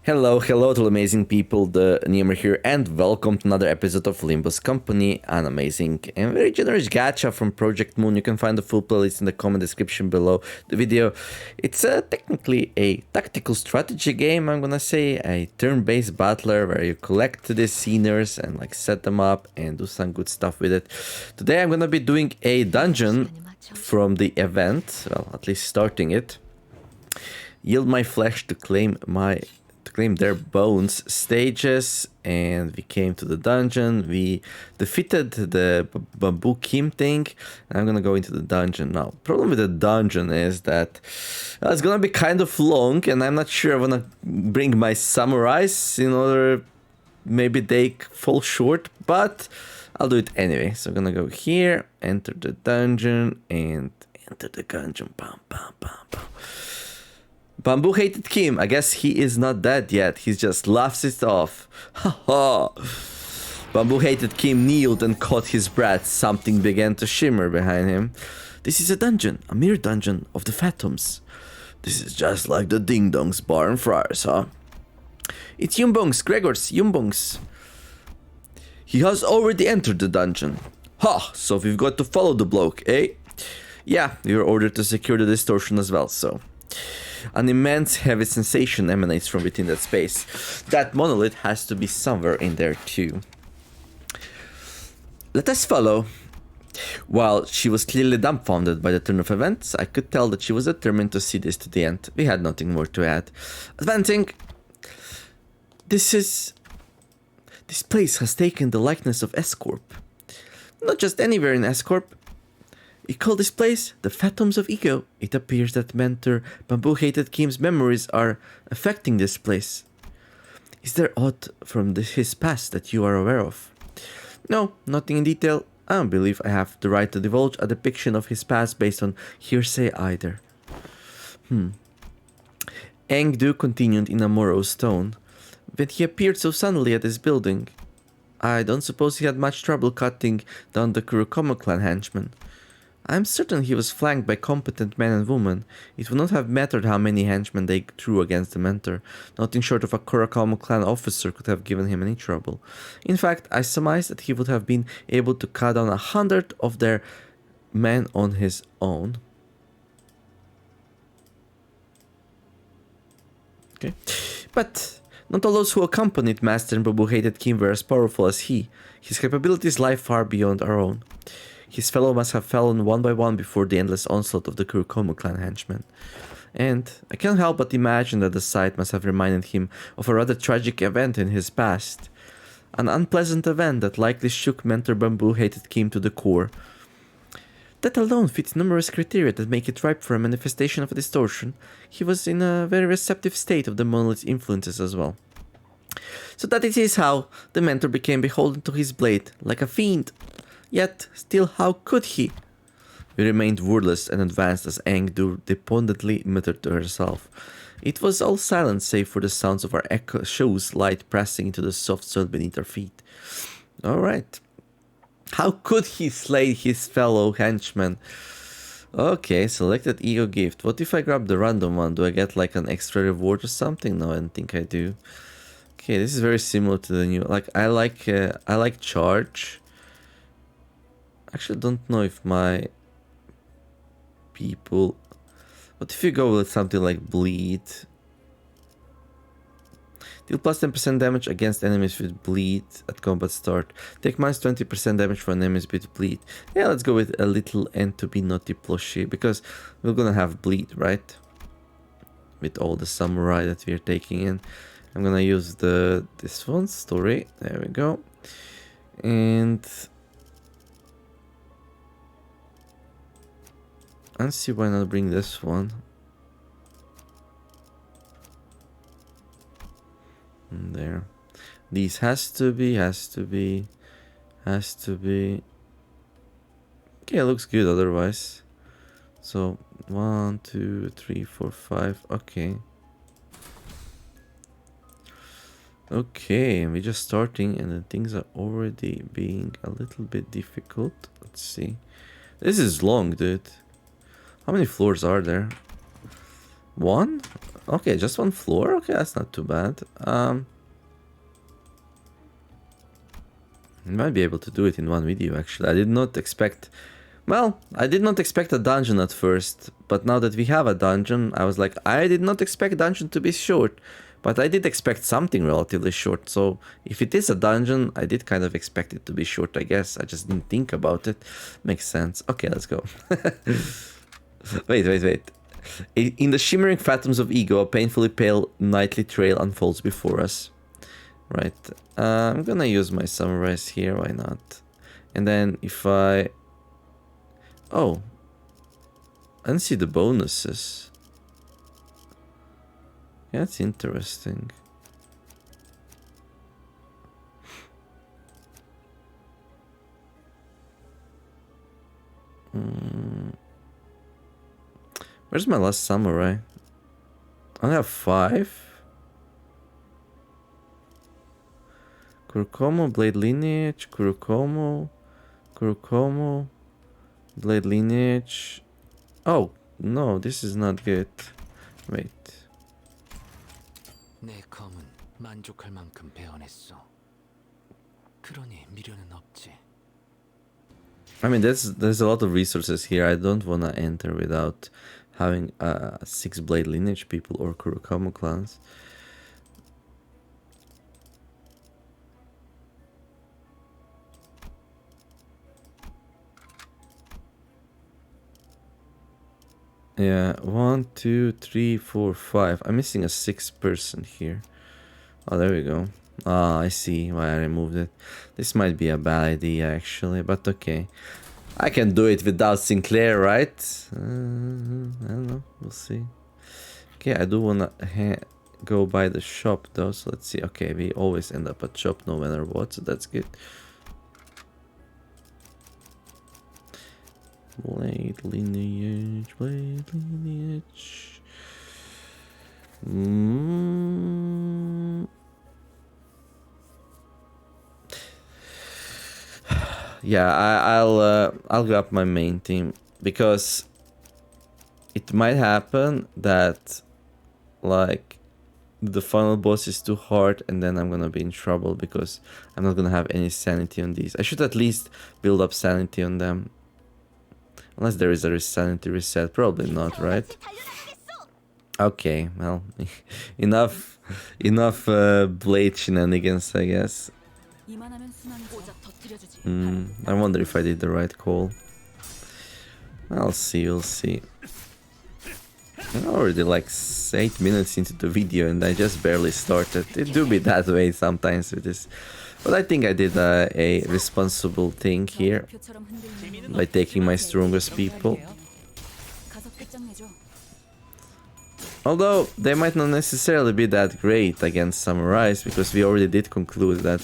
Hello to amazing people, TheNeomare here, and welcome to another episode of Limbus Company, an amazing and very generous gacha from Project Moon. You can find the full playlist in the comment description below the video. It's technically a tactical strategy game, I'm gonna say, a turn-based battler where you collect the sceners and like set them up and do some good stuff with it. Today I'm gonna be doing a dungeon from the event, well, at least starting it. Yield my flesh to claim their bones stages, and we came to the dungeon. We defeated the bamboo Kim thing, and I'm gonna go into the dungeon now. Problem with the dungeon is that it's gonna be kind of long, and I'm not sure I wanna bring my samurais in order maybe they fall short, but I'll do it anyway. So I'm gonna go here, enter the dungeon, and enter the dungeon. Bam, bam, bam, bam. Bamboo hated Kim. I guess he is not dead yet. He just laughs it off. Ha ha. Bamboo hated Kim kneeled and caught his breath. Something began to shimmer behind him. This is a dungeon, a mere dungeon of the phantoms. This is just like the Ding Dong's bar and friars, huh? It's Yumbong's, Gregor's, Yumbong's. He has already entered the dungeon. Ha, so we've got to follow the bloke, eh? Yeah, we were ordered to secure the distortion as well, so... An immense heavy sensation emanates from within that space. That monolith has to be somewhere in there too. Let us follow. While she was clearly dumbfounded by the turn of events, I could tell that she was determined to see this to the end. We had nothing more to add. Advancing. This place has taken the likeness of S-Corp. Not just anywhere in S-Corp. We call this place the Phantoms of E.G.O. It appears that mentor Bamboo hated Kim's memories are affecting this place. Is there aught from his past that you are aware of? No, nothing in detail. I don't believe I have the right to divulge a depiction of his past based on hearsay either. E.G.O continued in a morose tone. When he appeared so suddenly at this building, I don't suppose he had much trouble cutting down the Kurokoma clan henchmen. I'm certain he was flanked by competent men and women. It would not have mattered how many henchmen they threw against the mentor. Nothing short of a Kurokoma clan officer could have given him any trouble. In fact, I surmise that he would have been able to cut down 100 of their men on his own. Okay. But not all those who accompanied Master and Bamboo hated Kim were as powerful as he. His capabilities lie far beyond our own. His fellow must have fallen one by one before the endless onslaught of the Kurokoma clan henchmen. And I can't help but imagine that the sight must have reminded him of a rather tragic event in his past. An unpleasant event that likely shook mentor Bamboo hated Kim to the core. That alone fits numerous criteria that make it ripe for a manifestation of a distortion. He was in a very receptive state of the monolith's influences as well. So that it is how the mentor became beholden to his blade, like a fiend. Yet, still, how could he? We remained wordless and advanced as E.G.O despondently muttered to herself. It was all silent save for the sounds of our shoes light pressing into the soft soil beneath our feet. Alright. How could he slay his fellow henchman? Okay, selected E.G.O gift. What if I grab the random one? Do I get like an extra reward or something? No, I don't think I do. Okay, this is very similar to the new... I like charge. Actually, don't know if my people... What if you go with something like bleed? Deal plus 10% damage against enemies with bleed at combat start. Take minus 20% damage for enemies with bleed. Yeah, let's go with a little N to be naughty plushie, because we're gonna have bleed, right? With all the samurai that we're taking in. I'm gonna use this one, story. There we go. And... I don't see why not bring this one. And there. These has to be. Okay, it looks good otherwise. So 1, 2, 3, 4, 5. Okay. Okay, we're just starting and then things are already being a little bit difficult. Let's see. This is long, dude. How many floors are there? One? Okay, just one floor? Okay, that's not too bad. I might be able to do it in one video, actually. I did not expect... Well, I did not expect a dungeon at first, but now that we have a dungeon, I was like, I did not expect dungeon to be short, but I did expect something relatively short, so if it is a dungeon, I did kind of expect it to be short, I guess. I just didn't think about it. Makes sense. Okay, let's go. Wait. In the shimmering phantoms of E.G.O, a painfully pale nightly trail unfolds before us. Right. I'm gonna use my summarize here, why not? And then if I... Oh. I didn't see the bonuses. Yeah, that's interesting. Where's my last samurai? I only have 5. Kurokomo, Blade Lineage, Kurokomo, Blade Lineage. Oh, no, this is not good. Wait. 내 검은 만족할 만큼 배워냈어. 그러니 미련은 없지. I mean, there's a lot of resources here. I don't want to enter without having 6 Blade Lineage people or Kurokomo clans. Yeah, 1, 2, 3, 4, 5. I'm missing a 6th person here. Oh, there we go. Ah, I see why I removed it. This might be a bad idea, actually, but okay. I can do it without Sinclair, right? I don't know. We'll see. Okay, I do wanna go by the shop, though, so let's see. Okay, we always end up at shop no matter what, so that's good. Blade Lineage. Yeah, I'll grab my main team because it might happen that like the final boss is too hard and then I'm gonna be in trouble because I'm not gonna have any sanity on these. I should at least build up sanity on them. Unless there is a sanity reset, probably not, right? Okay, well, enough blade shenanigans, I guess. I wonder if I did the right call. I'll see, we'll see. I'm already like 8 minutes into the video and I just barely started. It do be that way sometimes with this. But I think I did a responsible thing here by taking my strongest people. Although they might not necessarily be that great against samurais, because we already did conclude that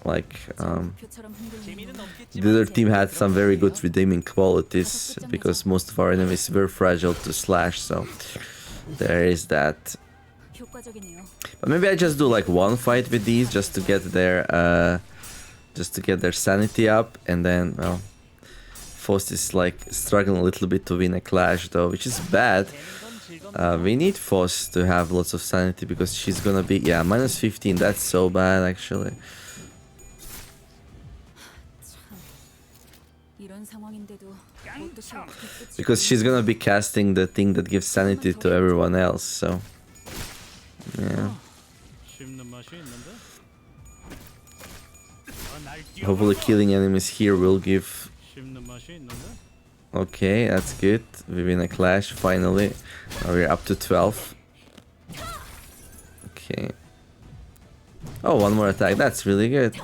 like the other team had some very good redeeming qualities because most of our enemies were fragile to slash, so there is that. But maybe I just do like one fight with these just to get their sanity up, and then well, Faust is like struggling a little bit to win a clash though, which is bad. We need Faust to have lots of sanity because she's gonna be, yeah, minus 15. That's so bad actually. Because she's gonna be casting the thing that gives sanity to everyone else, so yeah. Hopefully killing enemies here will give... Okay, that's good. We win a clash finally. Now we're up to 12. Okay. Oh, one more attack. That's really good.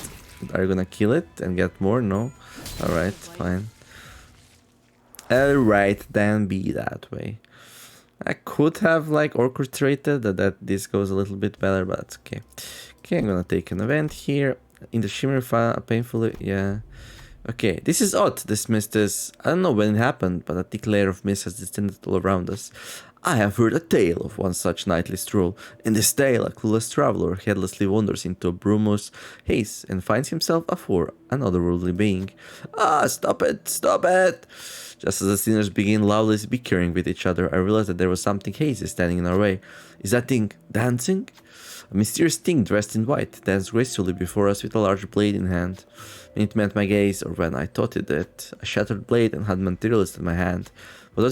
Are you gonna kill it and get more? No? Alright, fine. Alright, then be that way. I could have like orchestrated that this goes a little bit better, but it's okay. Okay, I'm gonna take an event here. In the shimmer file, painfully, yeah. Okay, this is odd. This mist is, I don't know when it happened, but a thick layer of mist has descended all around us. I have heard a tale of one such nightly stroll. In this tale, a clueless traveler headlessly wanders into a brumous haze and finds himself afore an otherworldly being. Ah, stop it! Stop it! Just as the sinners begin loudly bickering with each other, I realized that there was something hazy standing in our way. Is that thing dancing? A mysterious thing dressed in white danced gracefully before us with a large blade in hand. When it met my gaze, or when I thought it did, a shattered blade and had materialized in my hand. What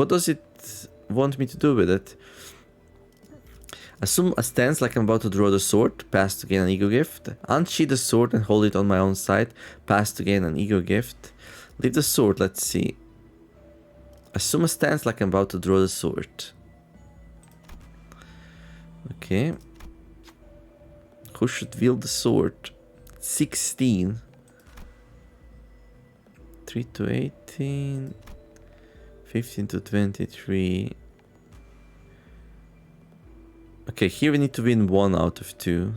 does it want me to do with it? Assume a stance like I'm about to draw the sword, pass to gain an ego gift. Unsheath the sword and hold it on my own side, pass to gain an ego gift. Leave the sword, let's see. Assume a stance like I'm about to draw the sword. Okay. Who should wield the sword? 16. 3 to 18. 15 to 23. Okay, here we need to win 1 out of 2.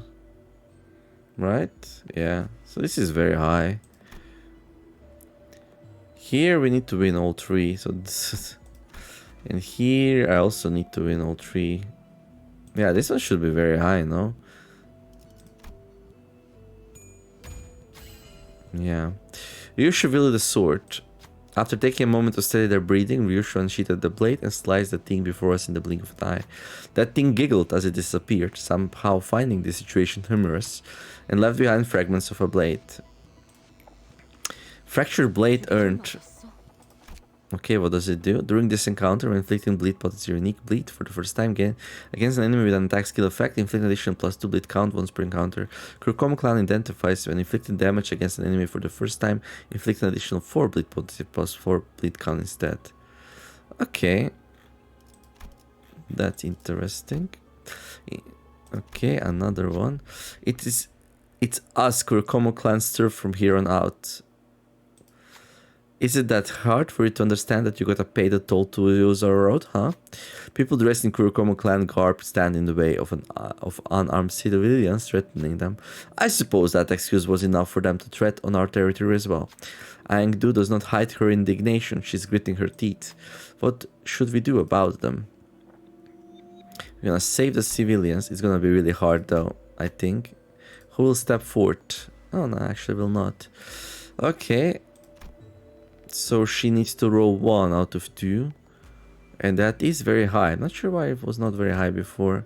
Right? Yeah. So this is very high. Here we need to win all 3. So this is... And here I also need to win all 3. Yeah, this one should be very high, no? Yeah. Ryushu wielded the sword. After taking a moment to steady their breathing, Ryushu unsheathed the blade and sliced the thing before us in the blink of an eye. That thing giggled as it disappeared, somehow finding the situation humorous, and left behind fragments of a blade. Fractured blade earned... Okay, what does it do? During this encounter, when inflicting bleed pot is your unique bleed for the first time again against an enemy with an attack skill effect, inflict an additional +2 bleed count once per encounter. Kurokoma clan identifies when inflicting damage against an enemy for the first time, inflict an additional 4 bleed points +4 bleed count instead. Okay. That's interesting. Okay, another one. It's us, Kurokoma clan serve from here on out. Is it that hard for you to understand that you gotta pay the toll to use our road, huh? People dressed in Kurokoma clan garb stand in the way of unarmed civilians threatening them. I suppose that excuse was enough for them to tread on our territory as well. E.G.O does not hide her indignation, she's gritting her teeth. What should we do about them? We're gonna save the civilians. It's gonna be really hard though, I think. Who will step forward? Oh no, actually will not. Okay. So she needs to roll 1 out of 2. And that is very high. I'm not sure why it was not very high before.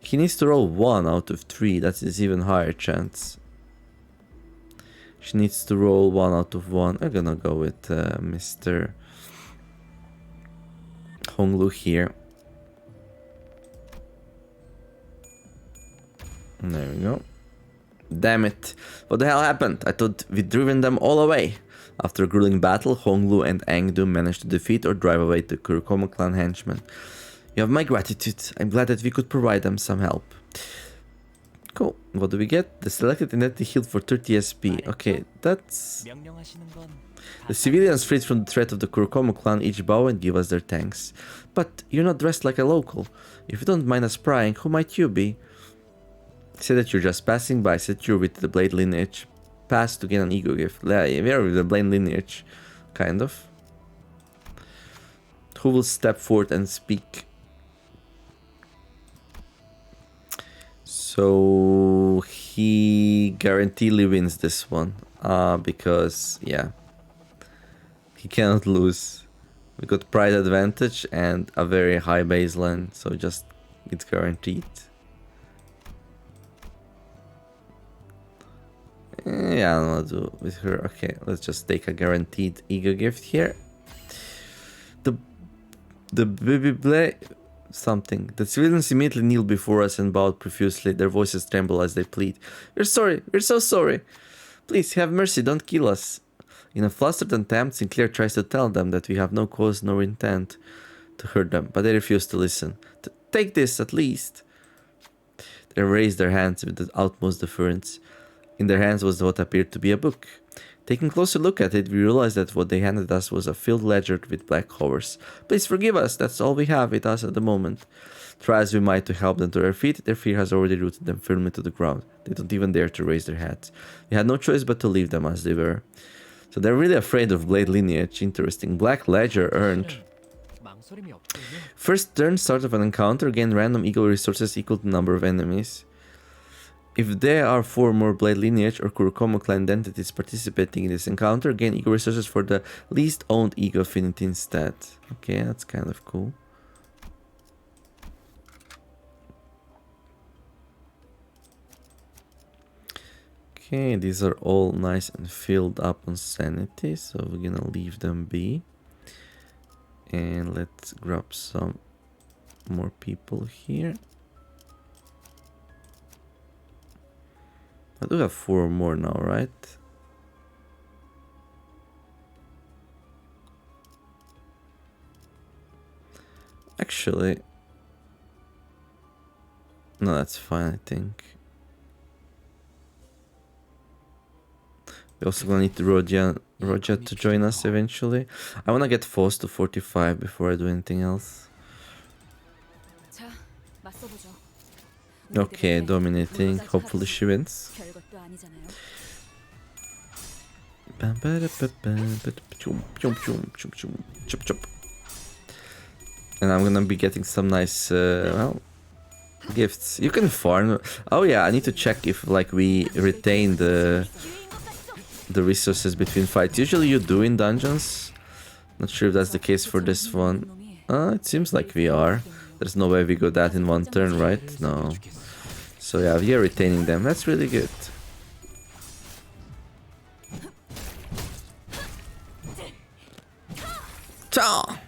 He needs to roll 1 out of 3. That is even higher chance. She needs to roll 1 out of 1. I'm gonna go with Mr. Honglu here. There we go. Damn it. What the hell happened? I thought we'd driven them all away. After a grueling battle, Honglu and E.G.O managed to defeat or drive away the Kurokoma clan henchmen. You have my gratitude. I'm glad that we could provide them some help. Cool. What do we get? The selected entity healed for 30 SP. Okay, that's... The civilians freed from the threat of the Kurokoma clan each bow and give us their thanks. But you're not dressed like a local. If you don't mind us prying, who might you be? Say that you're just passing by. Said you're with the blade lineage. Pass to gain an ego gift. Yeah, we are with the blade lineage. Kind of. Who will step forward and speak? So he guaranteedly wins this one. Because, yeah. He cannot lose. We got pride advantage and a very high baseline. So just, it's guaranteed. Yeah, I don't know what to do with her. Okay, let's just take a guaranteed ego gift here. The baby blade something. The civilians immediately kneel before us and bowed profusely. Their voices tremble as they plead. We're sorry. We're so sorry. Please have mercy. Don't kill us. In a flustered attempt, Sinclair tries to tell them that we have no cause nor intent to hurt them, but they refuse to listen. Take this at least. They raised their hands with the utmost deference. In their hands was what appeared to be a book. Taking a closer look at it, we realized that what they handed us was a filled ledger with black covers. Please forgive us, that's all we have with us at the moment. Try as we might to help them to their feet, their fear has already rooted them firmly to the ground. They don't even dare to raise their heads. We had no choice but to leave them as they were. So they're really afraid of blade lineage. Interesting. Black ledger earned. 망설임이 없군요. First turn, start of an encounter, gain random E.G.O resources equal to the number of enemies. If there are 4 more Blade Lineage or Kurokomo clan entities participating in this encounter, gain E.G.O resources for the least owned E.G.O affinity instead. Okay, that's kind of cool. Okay, these are all nice and filled up on sanity, so we're gonna leave them be. And let's grab some more people here. I do have 4 more now, right? Actually, no, that's fine, I think. We're also gonna need Roja to join us eventually. I wanna get Force to 45 before I do anything else. 자, 맞서보죠. Okay, dominating. Hopefully she wins. 별것도 아니잖아요. And I'm gonna be getting some nice, well, gifts. You can farm. Oh yeah, I need to check if like we retain the resources between fights. Usually you do in dungeons. Not sure if that's the case for this one. It seems like we are. There's no way we got that in one turn, right? No. So yeah, we are retaining them. That's really good. Cha!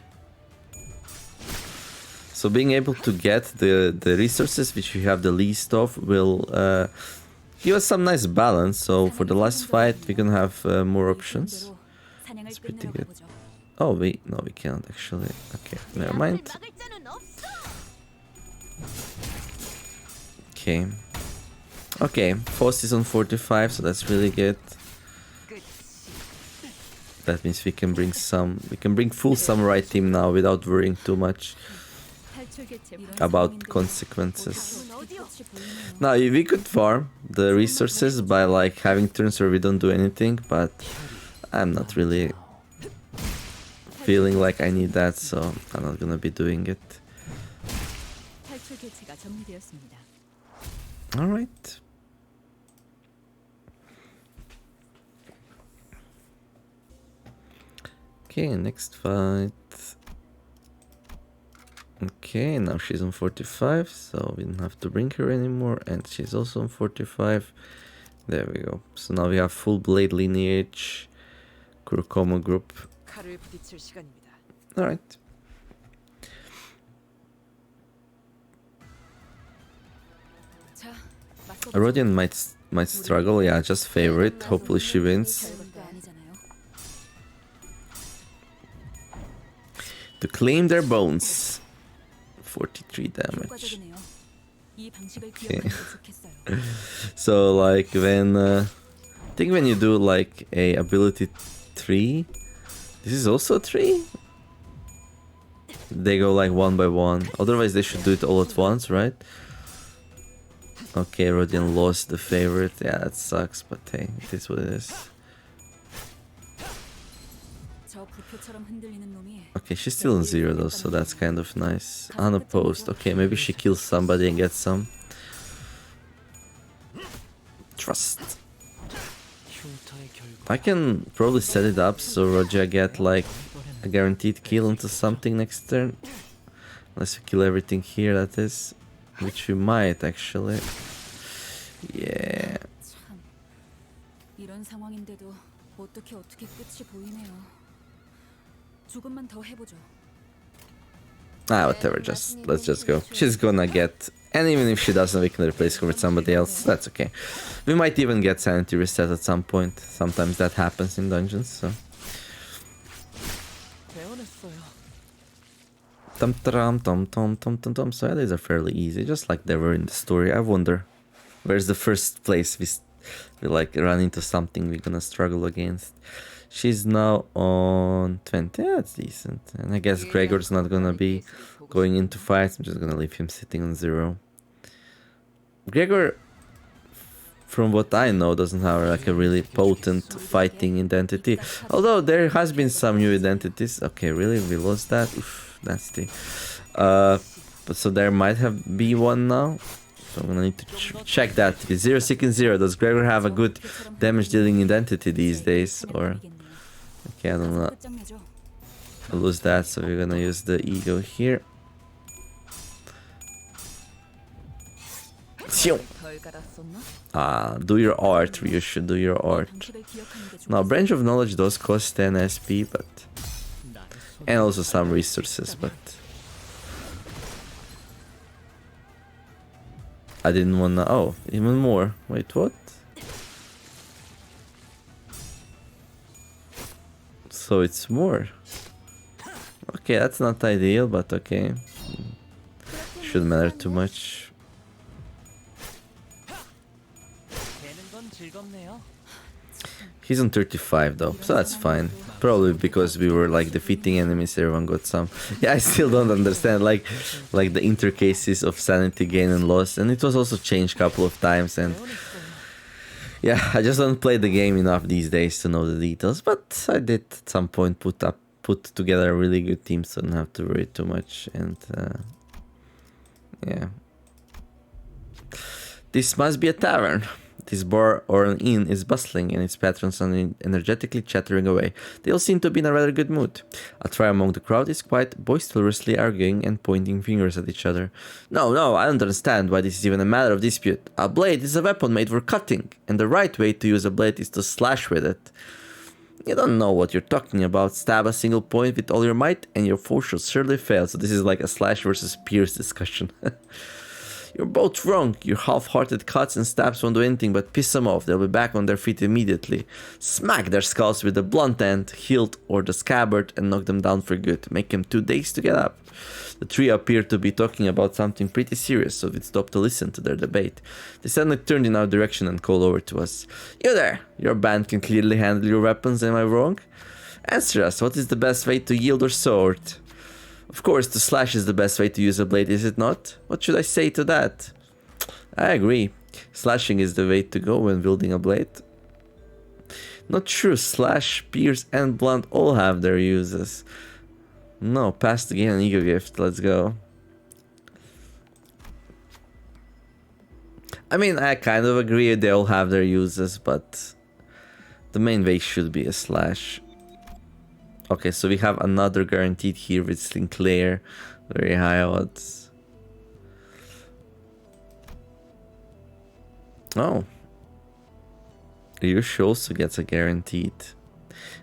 So being able to get the resources which we have the least of will give us some nice balance. So for the last fight we're gonna have more options. It's pretty good. Oh wait, no we can't actually. Okay, never mind. Okay. Okay, Faust is on 45, so that's really good. That means we can bring full samurai team now without worrying too much about consequences. Now we could farm the resources by like having turns where we don't do anything, but I'm not really feeling like I need that, so I'm not gonna be doing it. Alright. Okay, next fight. Okay, now she's on 45, so we don't have to bring her anymore, and she's also on 45. There we go. So now we have full Blade Lineage, Kurokomo group. Alright. Rodian might struggle, yeah, just favorite. Hopefully she wins. To claim their bones. 43 damage. Okay. So like when I think when you do like a ability 3, this is also 3? They go like one by one. Otherwise they should do it all at once, right? Okay, Rodian lost the favorite. Yeah, that sucks, but hey, it is what it is. Okay, she's still on 0 though, so that's kind of nice. Unopposed. Okay, maybe she kills somebody and gets some. Trust. I can probably set it up so Roja get like a guaranteed kill into something next turn. Unless we kill everything here, that is. Which we might actually. Yeah. Ah, whatever, let's just go. She's gonna get, and even if she doesn't, we can replace her with somebody else. That's okay. We might even get sanity reset at some point. Sometimes that happens in dungeons, so. So yeah, these are fairly easy, just like they were in the story. I wonder, where's the first place we like run into something we're gonna struggle against. She's now on 20. Yeah, that's decent. And I guess Gregor's not gonna be going into fights. I'm just gonna leave him sitting on 0. Gregor, from what I know, doesn't have like a really potent fighting identity. Although there has been some new identities. Okay, really? We lost that? Oof. nasty. But so there might have be one now. So I'm gonna need to check that. If it's 060, does Gregor have a good damage dealing identity these days? Or okay, I don't know. I'll lose that, so we're gonna use the E.G.O here. Do your art. You should do your art. Now, Branch of Knowledge does cost 10 SP, but and also some resources, but I didn't wanna. Oh, even more. Wait, what? So it's more. Okay, that's not ideal, but okay. Shouldn't matter too much. He's on 35 though, so that's fine. Probably because we were like defeating enemies, everyone got some. Yeah, I still don't understand like the intercases of sanity gain and loss, and it was also changed a couple of times, and yeah, I just don't play the game enough these days to know the details, but I did at some point put together a really good team, so I don't have to worry too much, and yeah. This must be a tavern. This bar or an inn is bustling and its patrons are energetically chattering away. They all seem to be in a rather good mood. A try among the crowd is quite boisterously arguing and pointing fingers at each other. No, I don't understand why this is even a matter of dispute. A blade is a weapon made for cutting, and the right way to use a blade is to slash with it. You don't know what you're talking about. Stab a single point with all your might and your foe should surely fail. So this is like a slash versus pierce discussion. You're both wrong. Your half-hearted cuts and stabs won't do anything but piss them off. They'll be back on their feet immediately. Smack their skulls with the blunt end, hilt, or the scabbard and knock them down for good. Make them 2 days to get up. The three appear to be talking about something pretty serious, so we stopped to listen to their debate. They suddenly turned in our direction and called over to us. You there! Your band can clearly handle your weapons, am I wrong? Answer us, what is the best way to yield your sword? Of course, to slash is the best way to use a blade, is it not? What should I say to that? I agree. Slashing is the way to go when wielding a blade. Not true. Slash, pierce, and blunt all have their uses. No, pass the game an E.G.O gift. Let's go. I mean, I kind of agree they all have their uses, but the main way should be a slash. Okay, so we have another guaranteed here with Sinclair. Very high odds. Oh. Ryushi also gets a guaranteed.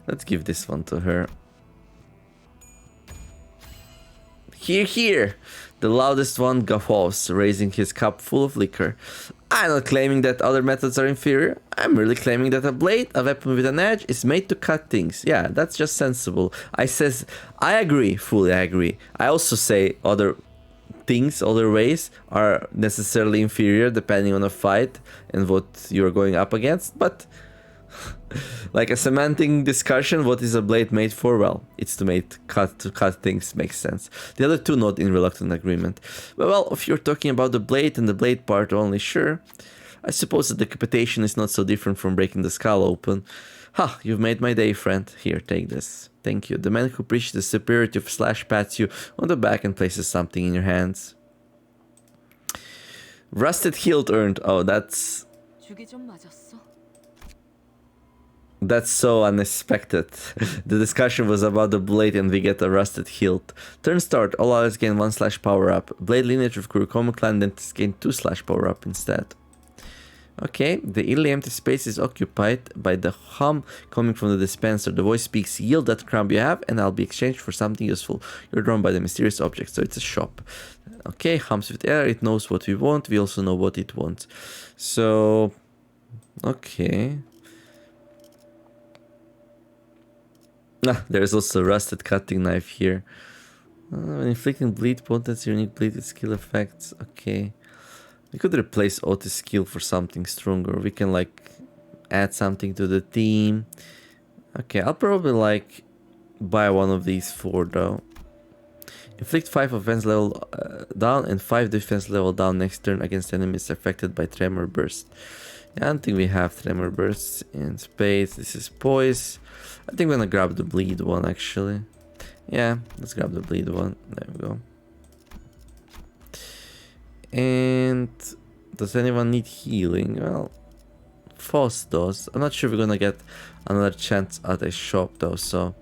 Let's give this one to her. Here! The loudest one guffaws, raising his cup full of liquor. I'm not claiming that other methods are inferior. I'm merely claiming that a blade, a weapon with an edge, is made to cut things. Yeah, that's just sensible. I agree, fully I agree. I also say other things, other ways are necessarily inferior depending on a fight and what you're going up against, but like a semantic discussion, what is a blade made for? Well, it's to cut things, makes sense. The other two not in reluctant agreement. Well, if you're talking about the blade and the blade part only, sure. I suppose the decapitation is not so different from breaking the skull open. Ha, you've made my day, friend. Here, take this. Thank you. The man who preaches the superiority of slash pats you on the back and places something in your hands. Rusted hilt earned. Oh, that's so unexpected. The discussion was about the blade and we get a rusted hilt. Turn start, all allies gain 1 slash power up. Blade lineage of Kurokoma clan dentists gain 2 slash power up instead. Okay, the eerily empty space is occupied by the hum coming from the dispenser. The voice speaks, yield that crumb you have and I'll be exchanged for something useful. You're drawn by the mysterious object, so it's a shop. Okay, hums with air, it knows what we want, we also know what it wants. So, okay. There's also a rusted cutting knife here. Inflicting bleed, potency, unique bleed with skill effects. Okay. We could replace Otis' skill for something stronger. We can like add something to the team. Okay, I'll probably like buy one of these 4 though. Inflict 5 offense level down and 5 defense level down next turn against enemies affected by Tremor Burst. Yeah, I don't think we have Tremor Bursts in space. This is Poise. I think I'm gonna grab the bleed one actually. Yeah, let's grab the bleed one. There we go. And does anyone need healing? Well, Foss does. I'm not sure we're gonna get another chance at a shop though, so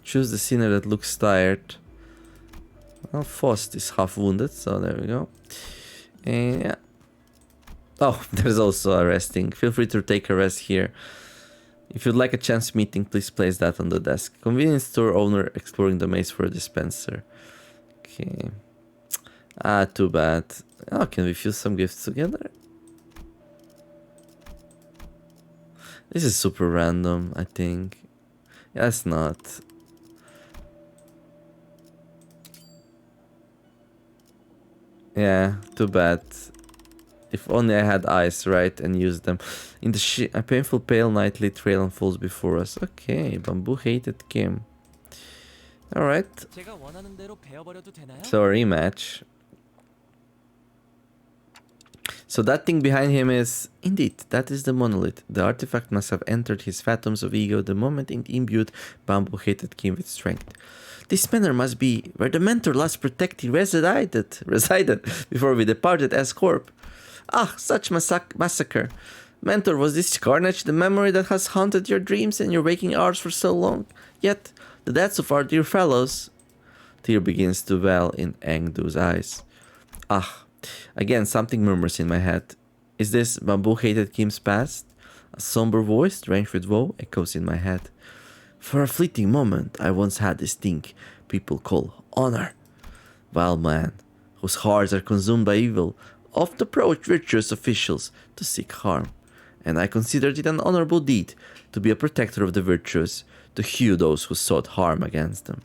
choose the sinner that looks tired. Well, Faust is half wounded, so there we go. And yeah. Oh, there's also a resting. Feel free to take a rest here. If you'd like a chance meeting, please place that on the desk. Convenience store owner exploring the maze for a dispenser. Okay. Ah, too bad. Oh, can we fuse some gifts together? This is super random, I think. Yeah, it's not. Yeah, too bad. If only I had eyes, right, and used them. In the a painful pale nightly trail unfolds before us. Okay, Bamboo hated Kim. Alright. So a rematch. So that thing behind him is... Indeed, that is the monolith. The artifact must have entered his phantoms of ego the moment it imbued Bamboo hated Kim with strength. This manor must be where the mentor last protected resided before we departed as Corp. Ah, such massacre. Mentor, was this carnage the memory that has haunted your dreams and your waking hours for so long? Yet, the deaths of our dear fellows... Tear begins to well in Engdu's eyes. Ah, again something murmurs in my head. Is this Bamboo hated Kim's past? A somber voice, drenched with woe, echoes in my head. For a fleeting moment, I once had this thing people call honor. Wild man, whose hearts are consumed by evil, oft approach virtuous officials to seek harm, and I considered it an honorable deed to be a protector of the virtuous, to hew those who sought harm against them.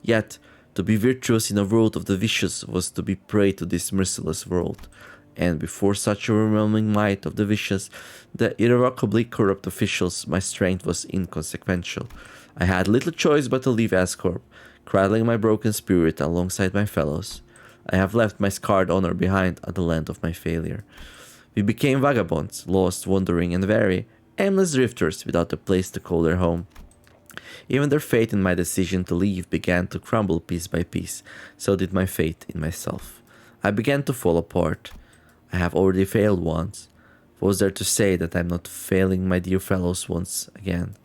Yet, to be virtuous in a world of the vicious was to be prey to this merciless world, and before such overwhelming might of the vicious, the irrevocably corrupt officials, my strength was inconsequential. I had little choice but to leave Ascorp, cradling my broken spirit alongside my fellows. I have left my scarred honor behind at the land of my failure. We became vagabonds, lost, wandering, and weary, aimless drifters without a place to call their home. Even their faith in my decision to leave began to crumble piece by piece, so did my faith in myself. I began to fall apart. I have already failed once. What was there to say that I'm not failing my dear fellows once again?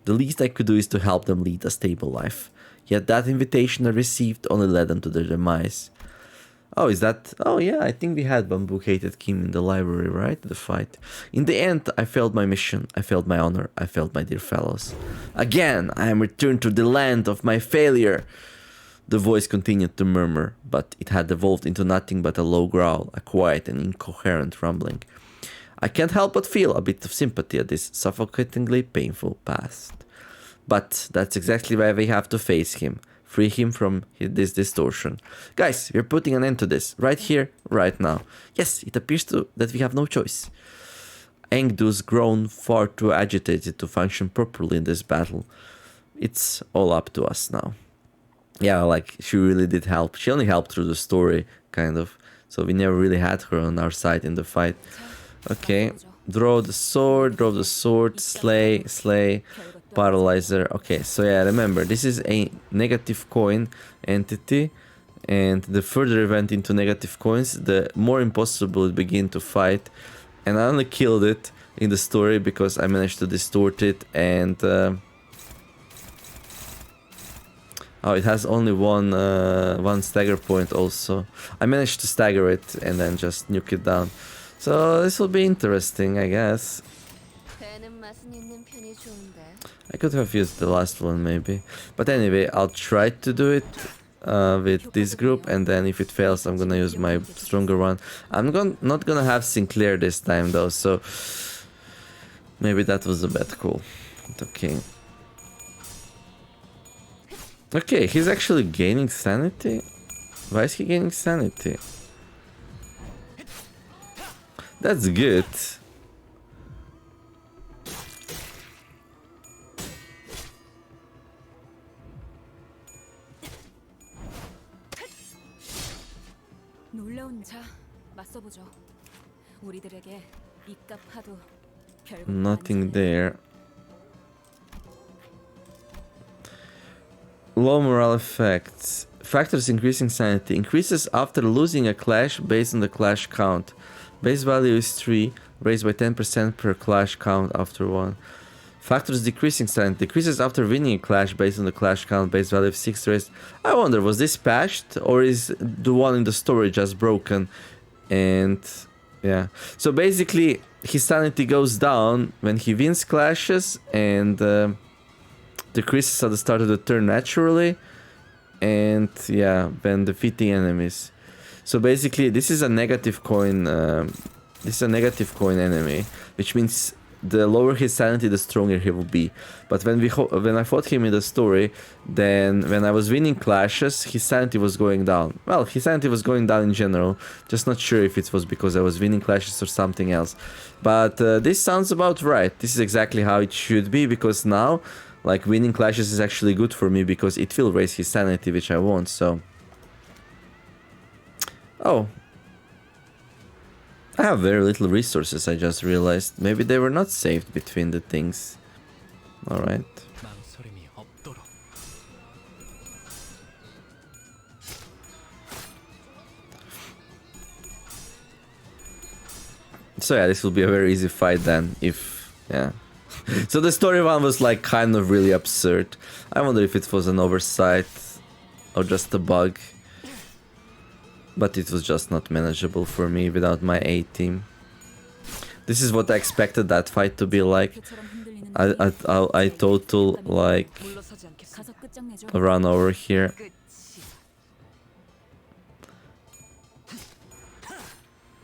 The least I could do is to help them lead a stable life. Yet that invitation I received only led them to their demise. Oh, is that... Oh, yeah, I think we had Bamboo hated Kim in the library, right? The fight. In the end, I failed my mission. I failed my honor. I failed my dear fellows. Again, I am returned to the land of my failure. The voice continued to murmur, but it had evolved into nothing but a low growl, a quiet and incoherent rumbling. I can't help but feel a bit of sympathy at this suffocatingly painful past. But that's exactly why we have to face him. Free him from this distortion. Guys, we're putting an end to this. Right here, right now. Yes, it appears that we have no choice. Engdu's grown far too agitated to function properly in this battle. It's all up to us now. Yeah, like, she really did help. She only helped through the story, kind of. So we never really had her on our side in the fight. Okay, draw the sword, slay, paralyzer. Okay, so yeah, remember, this is a negative coin entity, and the further it went into negative coins, the more impossible it began to fight. And I only killed it in the story because I managed to distort it, and oh, it has only one stagger point also. I managed to stagger it and then just nuke it down. So this will be interesting, I guess. I could have used the last one maybe. But anyway, I'll try to do it with this group, and then if it fails, I'm gonna use my stronger one. Not gonna have Sinclair this time though, so maybe that was a bit cool. Okay. Okay, he's actually gaining sanity? Why is he gaining sanity? That's good. 놀라운 자, 맞서보죠. 우리들에게 이깟 파도 별거 Nothing 아니잖아요. there. Low morale effects. Factors increasing sanity. Increases after losing a clash based on the clash count. Base value is 3, raised by 10% per clash count after 1. Factors decreasing sanity. Decreases after winning a clash based on the clash count. Base value of 6, raised. I wonder, was this patched or is the one in the story just broken? And yeah. So basically, his sanity goes down when he wins clashes and decreases at the start of the turn naturally, and yeah, when defeating enemies. So basically, this is a negative coin. This is a negative coin enemy, which means the lower his sanity, the stronger he will be. But when when I fought him in the story, then when I was winning clashes, his sanity was going down. Well, his sanity was going down in general. Just not sure if it was because I was winning clashes or something else. But this sounds about right. This is exactly how it should be, because now, like, winning clashes is actually good for me because it will raise his sanity, which I want, so... Oh. I have very little resources, I just realized. Maybe they were not saved between the things. Alright. 망설임이 없도록. So yeah, this will be a very easy fight then, if... yeah. So the story one was like kind of really absurd. I wonder if it was an oversight or just a bug. But it was just not manageable for me without my A team. This is what I expected that fight to be like. I total like 물러서지 않겠습니다. 가서 끝장내죠. a run over here. 끝이.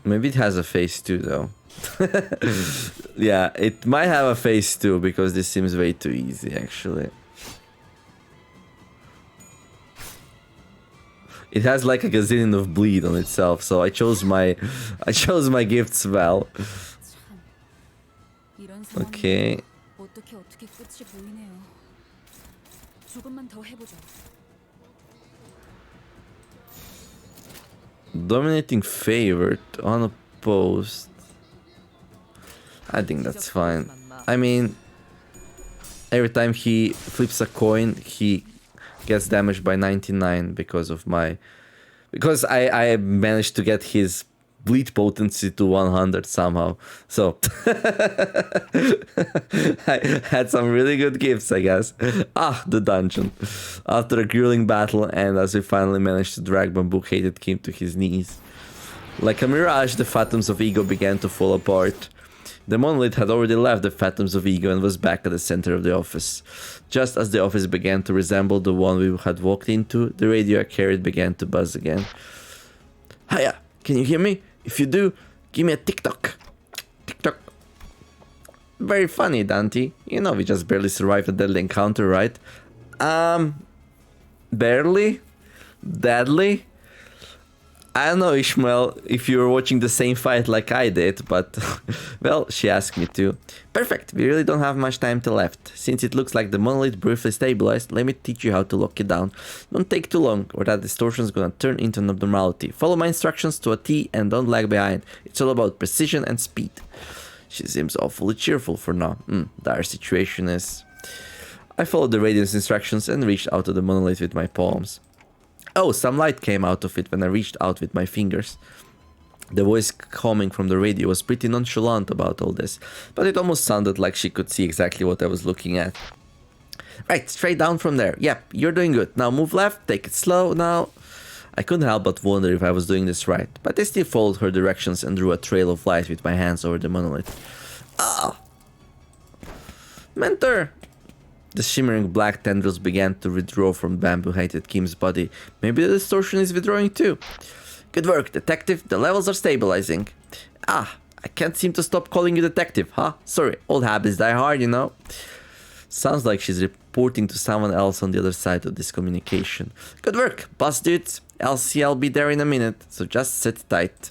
Maybe it has a phase 2 though. Yeah, it might have a phase 2 because this seems way too easy actually. It has like a gazillion of bleed on itself, so I chose my gifts well. 이런 상황이 Okay. 어떻게 끝이 보이네요. 조금만 더 해보죠. Dominating favored, unopposed. I think that's fine. I mean, every time he flips a coin, he gets damaged by 99 because of my... Because I managed to get his bleed potency to 100 somehow. So, I had some really good gifts, I guess. Ah, the dungeon. After a grueling battle, and as we finally managed to drag Bamboo-hated Kim to his knees. Like a mirage, the phantoms of E.G.O began to fall apart. The monolith had already left the phantoms of E.G.O and was back at the center of the office. Just as the office began to resemble the one we had walked into, the radio I carried began to buzz again. Hiya, can you hear me? If you do, give me a TikTok. TikTok. Very funny, Dante. You know we just barely survived a deadly encounter, right? Barely? Deadly? I don't know, Ishmael, if you were watching the same fight like I did, but, well, she asked me to. Perfect, we really don't have much time left. Since it looks like the monolith briefly stabilized, let me teach you how to lock it down. Don't take too long, or that distortion is gonna turn into an abnormality. Follow my instructions to a T and don't lag behind. It's all about precision and speed. She seems awfully cheerful for now. Dire situation is... I followed the radiance instructions and reached out to the monolith with my palms. Oh, some light came out of it when I reached out with my fingers. The voice coming from the radio was pretty nonchalant about all this, but it almost sounded like she could see exactly what I was looking at. Right, straight down from there. Yep, you're doing good. Now move left, take it slow now. I couldn't help but wonder if I was doing this right, but I still followed her directions and drew a trail of light with my hands over the monolith. Ah! Mentor! The shimmering black tendrils began to withdraw from Bamboo-hated Kim's body. Maybe the distortion is withdrawing too. Good work, detective. The levels are stabilizing. Ah, I can't seem to stop calling you detective, huh? Sorry, old habits die hard, you know. Sounds like she's reporting to someone else on the other side of this communication. Good work, boss dudes. LCA will be there in a minute, so just sit tight.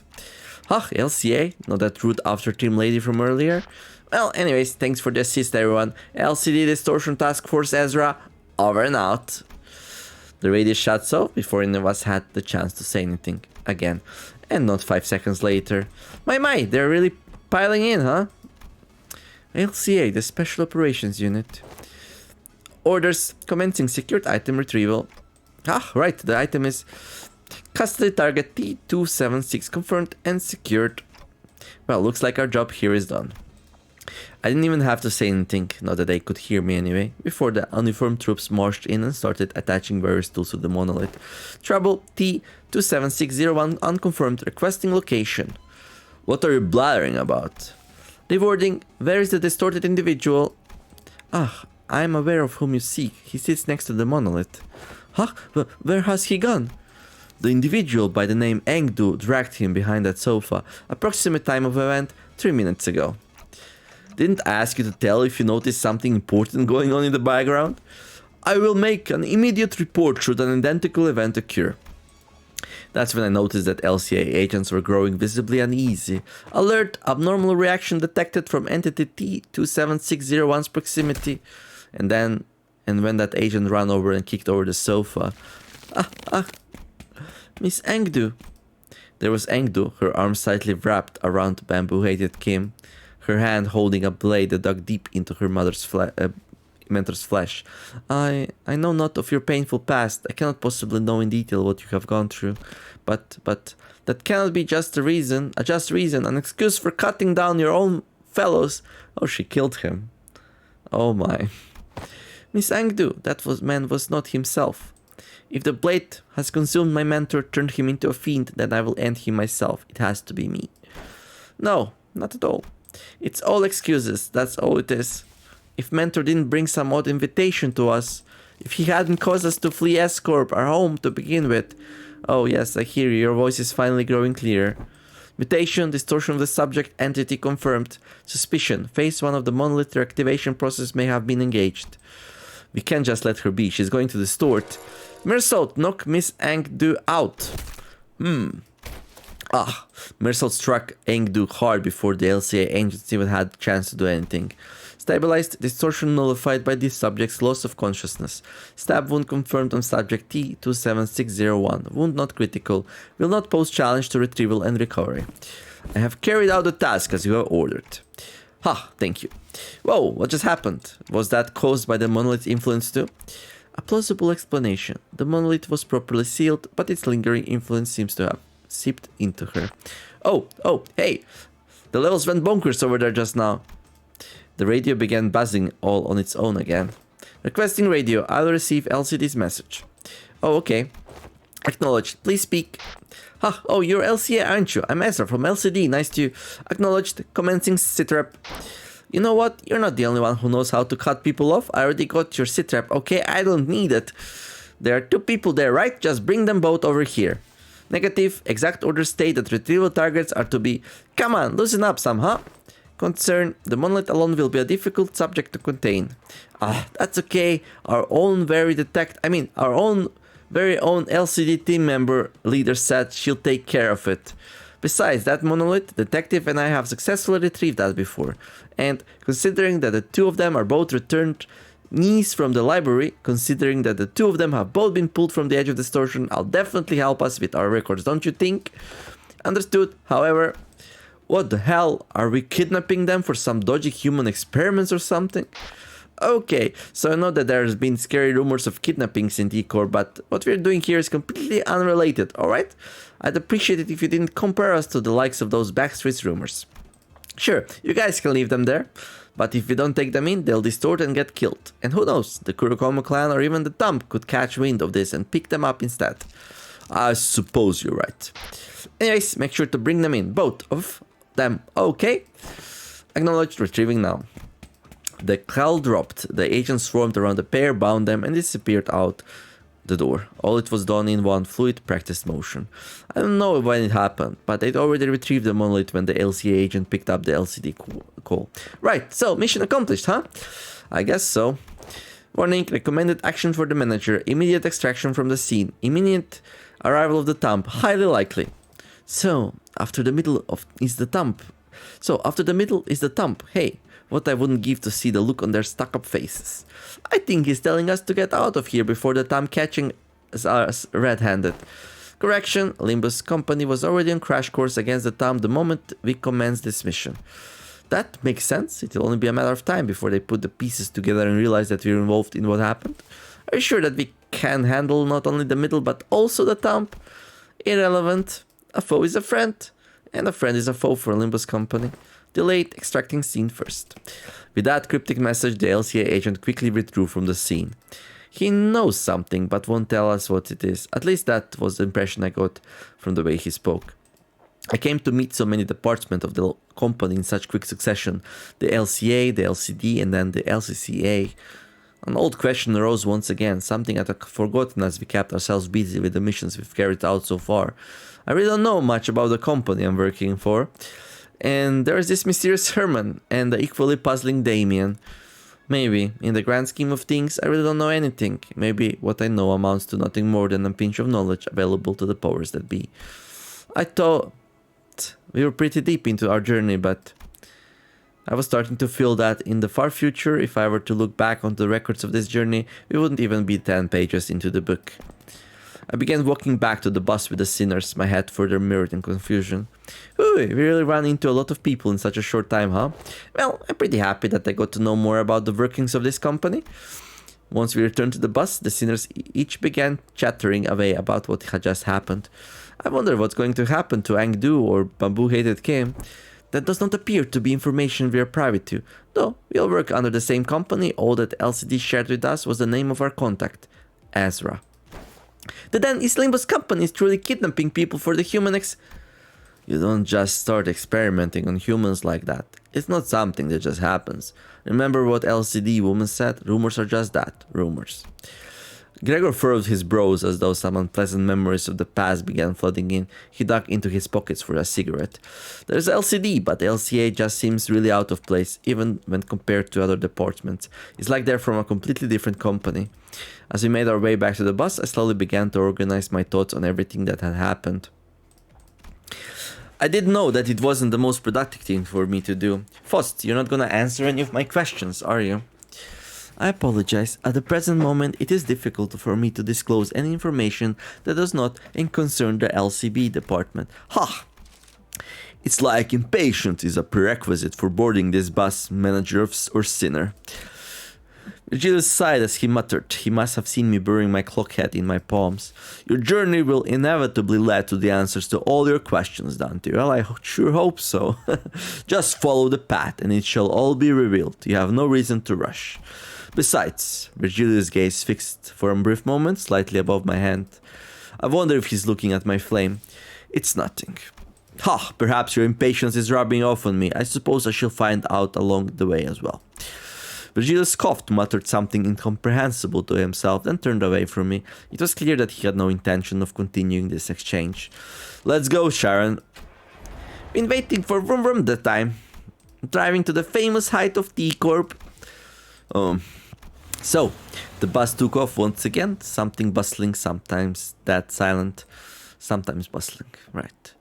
Huh, LCA? Not that rude after team lady from earlier? Well, anyways, thanks for the assist, everyone. LCD Distortion Task Force Ezra, over and out. The radio shut off before any of us had the chance to say anything again. And not 5 seconds later. My, they're really piling in, huh? LCA, the Special Operations Unit. Orders commencing secured item retrieval. Ah, right, the item is custody target T276 confirmed and secured. Well, looks like our job here is done. I didn't even have to say anything, not that they could hear me anyway, before the uniformed troops marched in and started attaching various tools to the monolith. Trouble T27601 unconfirmed, requesting location. What are you blathering about? Rewarding, where is the distorted individual? Ah, I am aware of whom you seek. He sits next to the monolith. Huh? Where has he gone? The individual by the name E.G.O dragged him behind that sofa. Approximate time of event, 3 minutes ago. Didn't ask you to tell if you noticed something important going on in the background? I will make an immediate report should an identical event occur. That's when I noticed that LCA agents were growing visibly uneasy. Alert, abnormal reaction detected from entity T27601's proximity. And when that agent ran over and kicked over the sofa. Miss E.G.O. There was E.G.O, her arms slightly wrapped around bamboo-headed Kim, her hand holding a blade that dug deep into her mentor's flesh. I know not of your painful past. I cannot possibly know in detail what you have gone through. But that cannot be just a just reason, an excuse for cutting down your own fellows. Oh, she killed him. Oh my. Miss E.G.O, man was not himself. If the blade has consumed my mentor, turned him into a fiend, then I will end him myself. It has to be me. No, not at all. It's all excuses, that's all it is. If mentor didn't bring some odd invitation to us, if he hadn't caused us to flee S-Corp, our home, to begin with. Oh yes, I hear you, your voice is finally growing clearer. Mutation, distortion of the subject entity confirmed. Suspicion, phase 1 of the monolith reactivation process may have been engaged. We can't just let her be, she's going to distort. Mersault, knock Miss E.G.O out. Mersault struck E.G.O hard before the LCA agents even had a chance to do anything. Stabilized, distortion nullified by this subject's loss of consciousness. Stab wound confirmed on subject T27601. Wound not critical. Will not pose challenge to retrieval and recovery. I have carried out the task as you have ordered. Thank you. Whoa, what just happened? Was that caused by the monolith's influence too? A plausible explanation. The monolith was properly sealed, but its lingering influence seems to have seeped into her. Oh, hey! The levels went bonkers over there just now. The radio began buzzing all on its own again. Requesting radio, I'll receive LCD's message. Oh, okay. Acknowledged, please speak. You're LCA, aren't you? I'm Ezra from LCD, nice to you. Acknowledged, commencing sitrep. You know what? You're not the only one who knows how to cut people off. I already got your sitrep, okay? I don't need it. There are 2 people there, right? Just bring them both over here. Negative, exact orders state that retrieval targets are to be... Come on, loosen up some, huh? Concern, the monolith alone will be a difficult subject to contain. That's okay. Our own very own LCD team member leader said she'll take care of it. Besides, that monolith, Detective and I have successfully retrieved that before. And considering that the 2 of them are both returned knees from the library, considering that the 2 of them have both been pulled from the edge of distortion, I'll definitely help us with our records, don't you think? Understood. However, what the hell? Are we kidnapping them for some dodgy human experiments or something? Okay, so I know that there's been scary rumors of kidnappings in E.G.O, but what we're doing here is completely unrelated, alright? I'd appreciate it if you didn't compare us to the likes of those Backstreets rumors. Sure, you guys can leave them there, but if we don't take them in, they'll distort and get killed. And who knows, the Kurokomo clan or even the Thumb could catch wind of this and pick them up instead. I suppose you're right. Anyways, make sure to bring them in, both of them, okay? Acknowledged, retrieving now. The call dropped, the agents swarmed around the pair, bound them, and disappeared out the door. All it was done in one fluid, practiced motion. I don't know when it happened, but they'd already retrieved the monolith when the LCA agent picked up the LCD call. Right, so mission accomplished, huh? I guess so. Warning, recommended action for the manager, immediate extraction from the scene, immediate arrival of the Thumb, highly likely. So, after the middle is the Thumb. Hey, what I wouldn't give to see the look on their stuck-up faces. I think he's telling us to get out of here before the Thumb catching us red-handed. Correction, Limbus company was already on crash course against the Tom the moment we commenced this mission. That makes sense. It'll only be a matter of time before they put the pieces together and realize that we're involved in what happened. Are you sure that we can handle not only the middle but also the Tom? Irrelevant. A foe is a friend, and a friend is a foe for Limbus company. Delayed extracting scene first. With that cryptic message, the LCA agent quickly withdrew from the scene. He knows something but won't tell us what it is. At least that was the impression I got from the way he spoke. I came to meet so many departments of the company in such quick succession. The LCA, the LCD, and then the LCCA. An old question arose once again, something I had forgotten as we kept ourselves busy with the missions we've carried out so far. I really don't know much about the company I'm working for. And there is this mysterious Herman and the equally puzzling Damien. Maybe, in the grand scheme of things, I really don't know anything. Maybe what I know amounts to nothing more than a pinch of knowledge available to the powers that be. I thought we were pretty deep into our journey, but I was starting to feel that in the far future, if I were to look back on the records of this journey, we wouldn't even be 10 pages into the book. I began walking back to the bus with the sinners, my head further mirrored in confusion. Ooh, we really ran into a lot of people in such a short time, huh? Well, I'm pretty happy that I got to know more about the workings of this company. Once we returned to the bus, the sinners each began chattering away about what had just happened. I wonder what's going to happen to Angdu or Bamboo-hated Kim. That does not appear to be information we are privy to. Though, we all work under the same company, all that LCD shared with us was the name of our contact, Ezra. Then East Limbus company is truly kidnapping people for the human You don't just start experimenting on humans like that. It's not something that just happens. Remember what LCD woman said? Rumors are just that, rumors. Gregor furrowed his brows as though some unpleasant memories of the past began flooding in. He dug into his pockets for a cigarette. There's LCD, but LCA just seems really out of place, even when compared to other departments. It's like they're from a completely different company. As we made our way back to the bus, I slowly began to organize my thoughts on everything that had happened. I did know that it wasn't the most productive thing for me to do. Faust, you're not gonna answer any of my questions, are you? I apologize. At the present moment, it is difficult for me to disclose any information that does not concern the LCB department. Ha! It's like impatience is a prerequisite for boarding this bus, manager or sinner. Virgilius sighed as he muttered. He must have seen me burying my clock head in my palms. Your journey will inevitably lead to the answers to all your questions, Dante. Well, I sure hope so. Just follow the path and it shall all be revealed. You have no reason to rush. Besides, Virgilius' gaze fixed for a brief moment slightly above my hand. I wonder if he's looking at my flame. It's nothing. Ha! Perhaps your impatience is rubbing off on me. I suppose I shall find out along the way as well. Virgilius coughed, muttered something incomprehensible to himself, and turned away from me. It was clear that he had no intention of continuing this exchange. Let's go, Sharon. Been waiting for vroom vroom that time. Driving to the famous height of T-Corp. So, the bus took off once again. Something bustling, sometimes that silent, sometimes bustling. Right.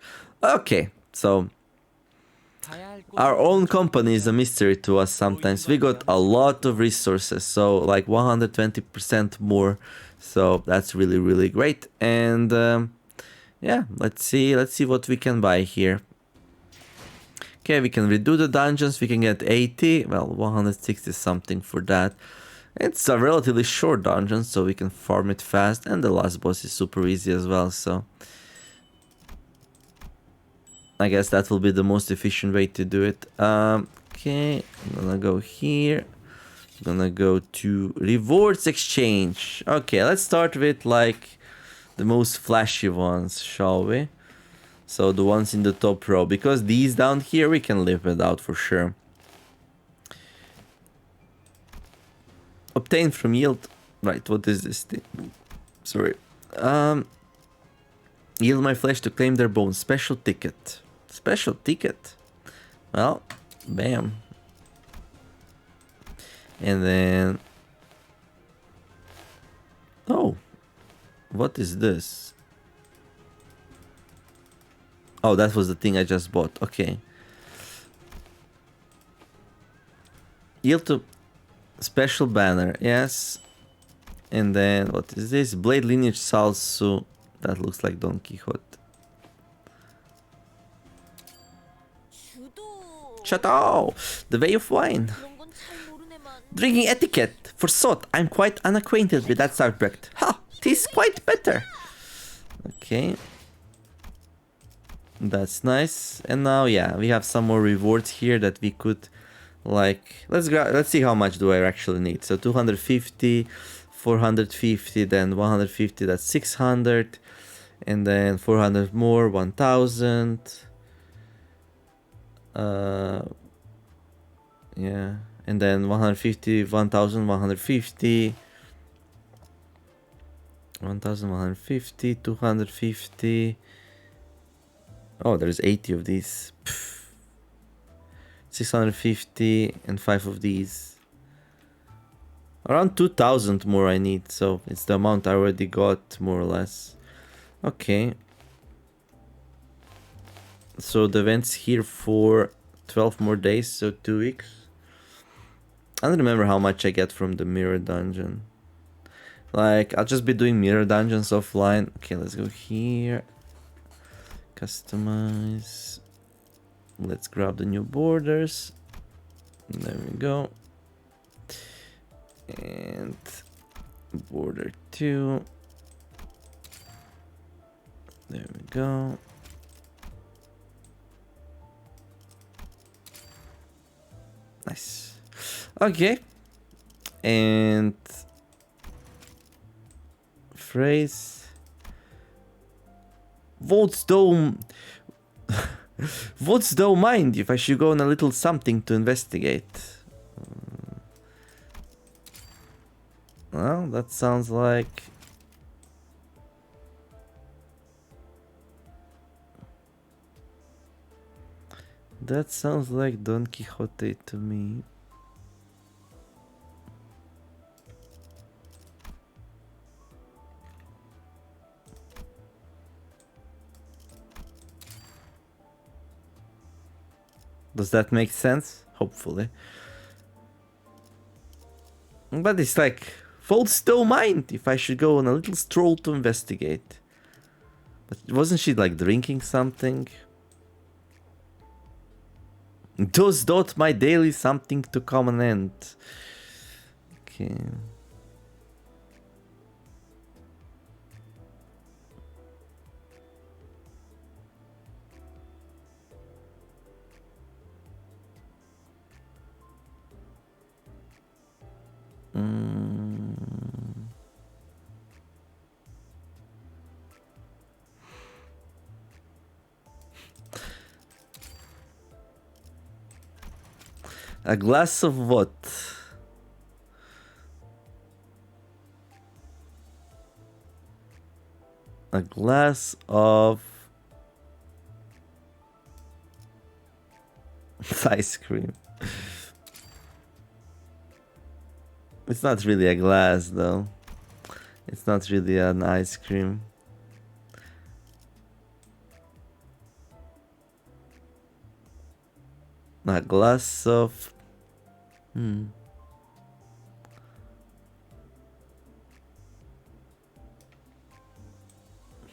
Okay, so our own company is a mystery to us sometimes. We got a lot of resources, so like 120% more. So that's really, really great. And yeah, let's see what we can buy here. Okay, we can redo the dungeons. We can get 80, well, 160 something for that. It's a relatively short dungeon, so we can farm it fast. And the last boss is super easy as well, so I guess that will be the most efficient way to do it. Okay, I'm gonna go here. I'm gonna go to rewards exchange. Okay, let's start with like the most flashy ones, shall we? So the ones in the top row, because these down here we can live without for sure. Obtain from yield. Right, what is this thing? Sorry. Yield my flesh to claim their bones. Special ticket. Special ticket. Well, bam. And then... Oh. What is this? Oh, that was the thing I just bought. Okay. Yield to special banner. Yes. And then what is this? Blade lineage Salsu. That looks like Don Quixote. Chateau! The way of wine. Drinking etiquette. For salt, I'm quite unacquainted with that subject. Ha! 'Tis quite better. Okay. That's nice. And now, yeah, we have some more rewards here that we could, like, let's see how much do I actually need. So 250, 450, then 150, that's 600, and then 400 more, 1000. Yeah, and then 150, 1000, 150, 1150, 250. Oh, there's 80 of these. Pff. 650 and 5 of these. Around 2000 more I need, so it's the amount I already got, more or less. Okay. So the event's here for 12 more days, so 2 weeks. I don't remember how much I get from the mirror dungeon. Like, I'll just be doing mirror dungeons offline. Okay, let's go here. Customize. Let's grab the new borders. There we go. And border 2. There we go. Nice. Okay. And phrase. Votes don't Votes don't mind if I should go on a little something to investigate. Well, that sounds like Don Quixote to me. Does that make sense? Hopefully. But it's like, folks don't mind if I should go on a little stroll to investigate. But wasn't she like drinking something? Does not my daily something to come an end? Okay. A glass of what? A glass of ice cream. It's not really a glass though. It's not really an ice cream. A glass of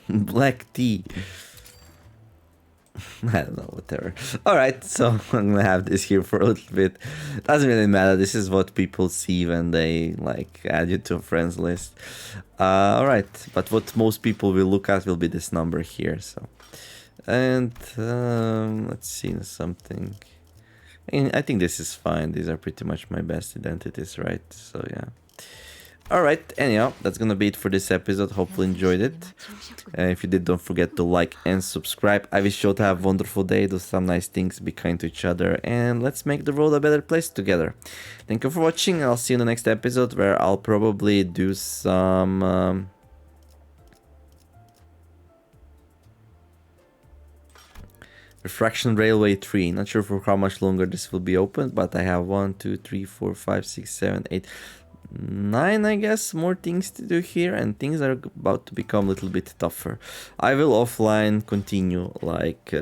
black tea. I don't know, whatever. Alright, so I'm gonna have this here for a little bit. Doesn't really matter, this is what people see when they like add you to a friends list. Alright, but what most people will look at will be this number here, so. And let's see something. I think this is fine. These are pretty much my best identities, right? So yeah. Alright, anyhow, that's gonna be it for this episode. Hopefully enjoyed it. If you did, don't forget to like and subscribe. I wish you all to have a wonderful day, do some nice things, be kind to each other, and let's make the world a better place together. Thank you for watching. I'll see you in the next episode where I'll probably do some Refraction Railway 3. Not sure for how much longer this will be open, but I have 1, 2, 3, 4, 5, 6, 7, 8, 9, I guess, more things to do here, and things are about to become a little bit tougher. I will offline continue, like,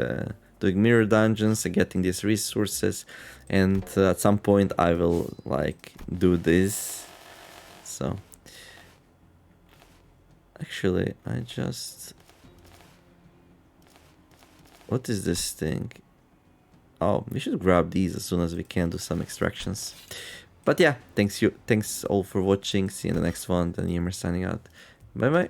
doing mirror dungeons and getting these resources, and at some point I will, like, do this. So, I Actually, I just... What is this thing? Oh, we should grab these as soon as we can do some extractions. But yeah, thanks all for watching. See you in the next one. TheNeomare signing out. Bye bye.